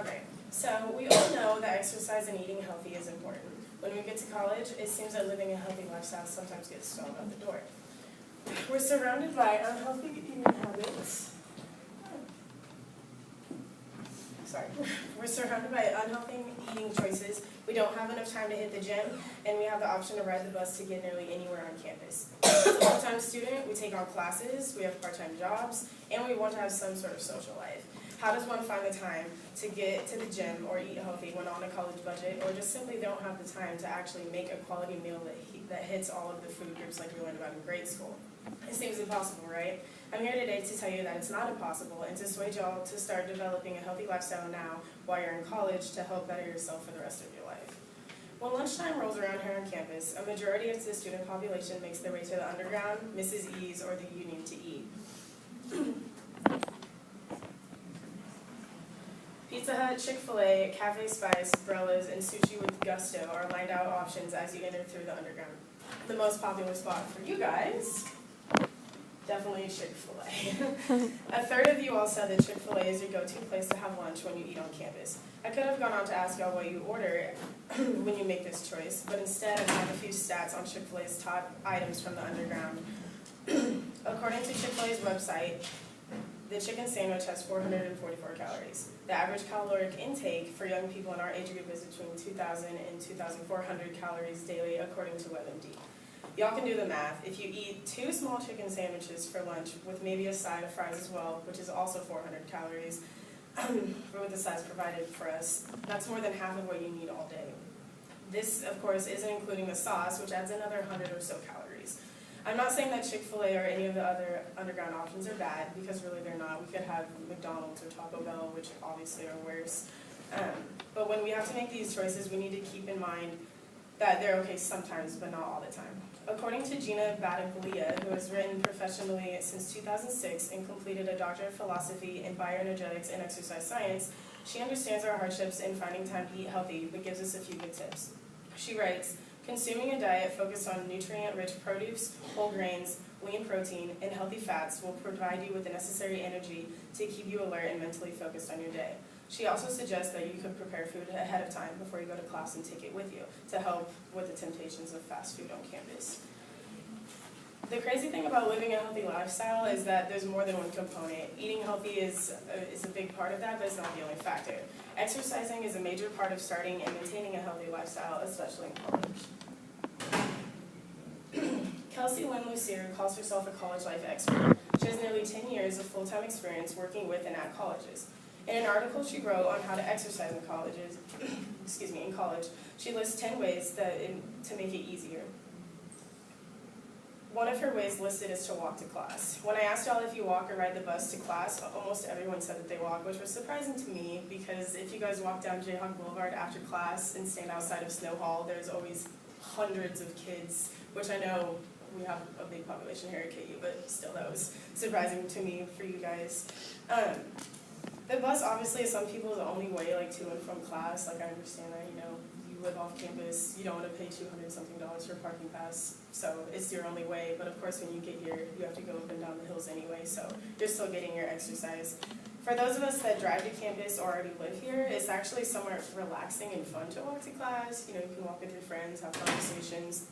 Okay, so we all know that exercise and eating healthy is important. When we get to college, it seems that living a healthy lifestyle sometimes gets stalled out the door. We're surrounded by unhealthy eating habits. We're surrounded by unhealthy eating choices. We don't have enough time to hit the gym, and we have the option to ride the bus to get nearly anywhere on campus. As a full-time student, we take on classes, we have part-time jobs, and we want to have some sort of social life. How does one find the time to get to the gym or eat healthy when on a college budget, or just simply don't have the time to actually make a quality meal that hits all of the food groups like we learned about in grade school? It seems impossible, right? I'm here today to tell you that it's not impossible and to sway y'all to start developing a healthy lifestyle now while you're in college to help better yourself for the rest of your life. When lunchtime rolls around here on campus, a majority of the student population makes their way to the underground, Mrs. E's, or the Union to eat. Pizza Hut, Chick-fil-A, Cafe Spice, Brella's, and Sushi with Gusto are lined out options as you enter through the underground. The most popular spot for you guys, definitely Chick-fil-A. A third of you all said that Chick-fil-A is your go-to place to have lunch when you eat on campus. I could have gone on to ask y'all what you order when you make this choice, but instead I have a few stats on Chick-fil-A's top items from the underground. According to Chick-fil-A's website, the chicken sandwich has 444 calories. The average caloric intake for young people in our age group is between 2,000 and 2,400 calories daily, according to WebMD. Y'all can do the math. If you eat 2 small chicken sandwiches for lunch with maybe a side of fries as well, which is also 400 calories, with the size provided for us, that's more than half of what you need all day. This, of course, isn't including the sauce, which adds another 100 or so calories. I'm not saying that Chick-fil-A or any of the other underground options are bad, because really they're not. We could have McDonald's or Taco Bell, which obviously are worse. But when we have to make these choices, we need to keep in mind that they're okay sometimes, but not all the time. According to Gina Badaglia, who has written professionally since 2006 and completed a doctorate of philosophy in bioenergetics and exercise science, she understands our hardships in finding time to eat healthy, but gives us a few good tips. She writes, consuming a diet focused on nutrient-rich produce, whole grains, lean protein, and healthy fats will provide you with the necessary energy to keep you alert and mentally focused on your day. She also suggests that you could prepare food ahead of time before you go to class and take it with you to help with the temptations of fast food on campus. The crazy thing about living a healthy lifestyle is that there's more than one component. Eating healthy is a big part of that, but it's not the only factor. Exercising is a major part of starting and maintaining a healthy lifestyle, especially in college. Kelsey Lynn Lucier calls herself a college life expert. She has nearly 10 years of full-time experience working with and at colleges. In an article she wrote on how to exercise in colleges, in college, she lists 10 ways to make it easier. One of her ways listed is to walk to class. When I asked y'all if you walk or ride the bus to class, almost everyone said that they walk, which was surprising to me because if you guys walk down Jayhawk Boulevard after class and stand outside of Snow Hall, there's always hundreds of kids, which I know we have a big population here at KU, but still that was surprising to me for you guys. The bus obviously is some people's only way to and from class. I understand that, you live off campus, you don't want to pay $200-something for a parking pass, so it's your only way. But of course when you get here, you have to go up and down the hills anyway, so you're still getting your exercise. For those of us that drive to campus or already live here, it's actually somewhat relaxing and fun to walk to class. You can walk with your friends, have conversations,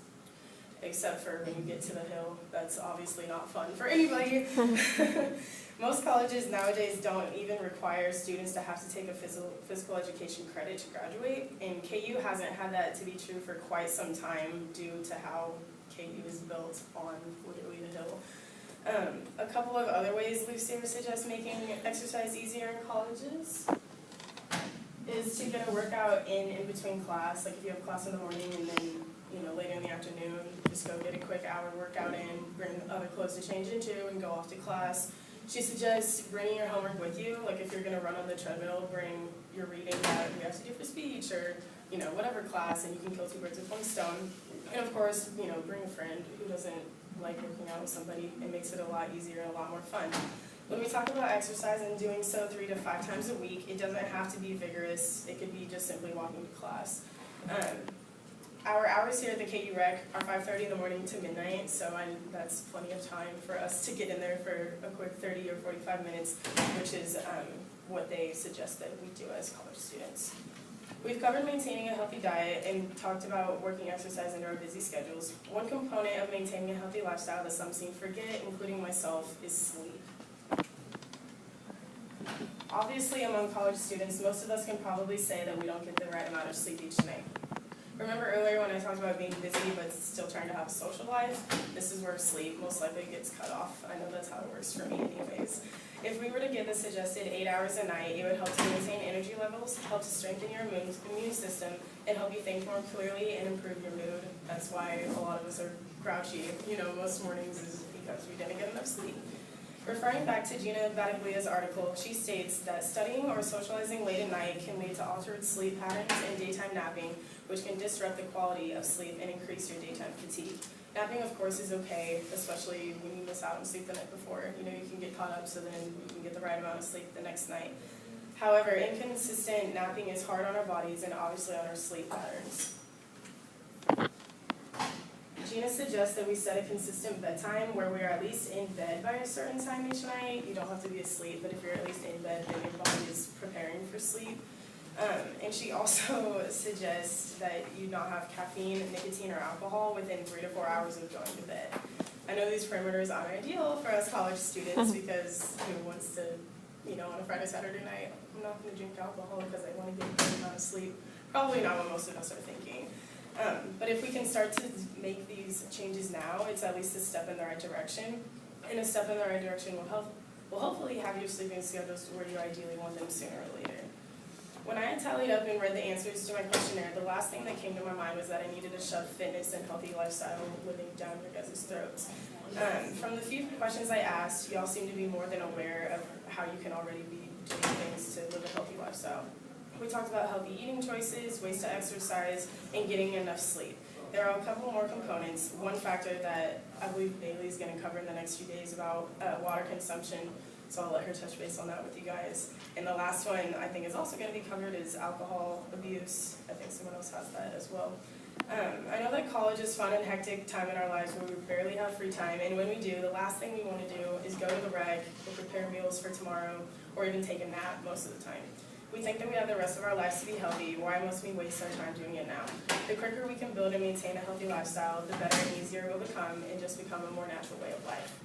except for when you get to the hill. That's obviously not fun for anybody. Most colleges nowadays don't even require students to have to take a physical education credit to graduate, and KU hasn't had that to be true for quite some time due to how KU is built on literally the hill. A couple of other ways Lucier suggests making exercise easier in colleges is to get a workout in between class. If you have class in the morning and then later in the afternoon, just go get a quick hour workout in, bring other clothes to change into, and go off to class. She suggests bringing your homework with you. If you're going to run on the treadmill, bring your reading that you have to do for speech or whatever class, and you can kill 2 birds with 1 stone. And of course, bring a friend who doesn't like working out with somebody. It makes it a lot easier and a lot more fun. When we talk about exercise and doing so 3 to 5 times a week, it doesn't have to be vigorous. It could be just simply walking to class. Our hours here at the KU Rec are 5:30 in the morning to midnight, so that's plenty of time for us to get in there for a quick 30 or 45 minutes, which is what they suggest that we do as college students. We've covered maintaining a healthy diet and talked about working exercise into our busy schedules. One component of maintaining a healthy lifestyle that some seem to forget, including myself, is sleep. Obviously, among college students, most of us can probably say that we don't get the right amount of sleep each night. Remember earlier when I talked about being busy but still trying to have a social life? This is where sleep most likely gets cut off. I know that's how it works for me anyways. If we were to get the suggested 8 hours a night, it would help to maintain energy levels, help to strengthen your immune system, and help you think more clearly and improve your mood. That's why a lot of us are grouchy, most mornings is because we didn't get enough sleep. Referring back to Gina Battaglia's article, she states that studying or socializing late at night can lead to altered sleep patterns and daytime napping, which can disrupt the quality of sleep and increase your daytime fatigue. Napping, of course, is okay, especially when you miss out on sleep the night before. You can get caught up so then you can get the right amount of sleep the next night. However, inconsistent napping is hard on our bodies and obviously on our sleep patterns. Gina suggests that we set a consistent bedtime where we are at least in bed by a certain time each night. You don't have to be asleep, but if you're at least in bed, then your body is preparing for sleep. And she also suggests that you not have caffeine, nicotine, or alcohol within 3 to 4 hours of going to bed. I know these parameters aren't ideal for us college students because who wants to, on a Friday, Saturday night, I'm not going to drink alcohol because I want to get a good amount of sleep. Probably not what most of us are thinking. But if we can start to make these changes now, it's at least a step in the right direction. And a step in the right direction will hopefully have your sleeping schedules where you ideally want them sooner or later. When I had tallied up and read the answers to my questionnaire, the last thing that came to my mind was that I needed to shove fitness and healthy lifestyle living down your guys' throats. From the few questions I asked, y'all seem to be more than aware of how you can already be doing things to live a healthy lifestyle. We talked about healthy eating choices, ways to exercise, and getting enough sleep. There are a couple more components. One factor that I believe Bailey's going to cover in the next few days about water consumption, so I'll let her touch base on that with you guys. And the last one I think is also going to be covered is alcohol abuse. I think someone else has that as well. I know that college is fun and hectic time in our lives where we barely have free time, and when we do, the last thing we want to do is go to the rec or prepare meals for tomorrow or even take a nap most of the time. We think that we have the rest of our lives to be healthy. Why must we waste our time doing it now? The quicker we can build and maintain a healthy lifestyle, the better and easier it will become and just become a more natural way of life.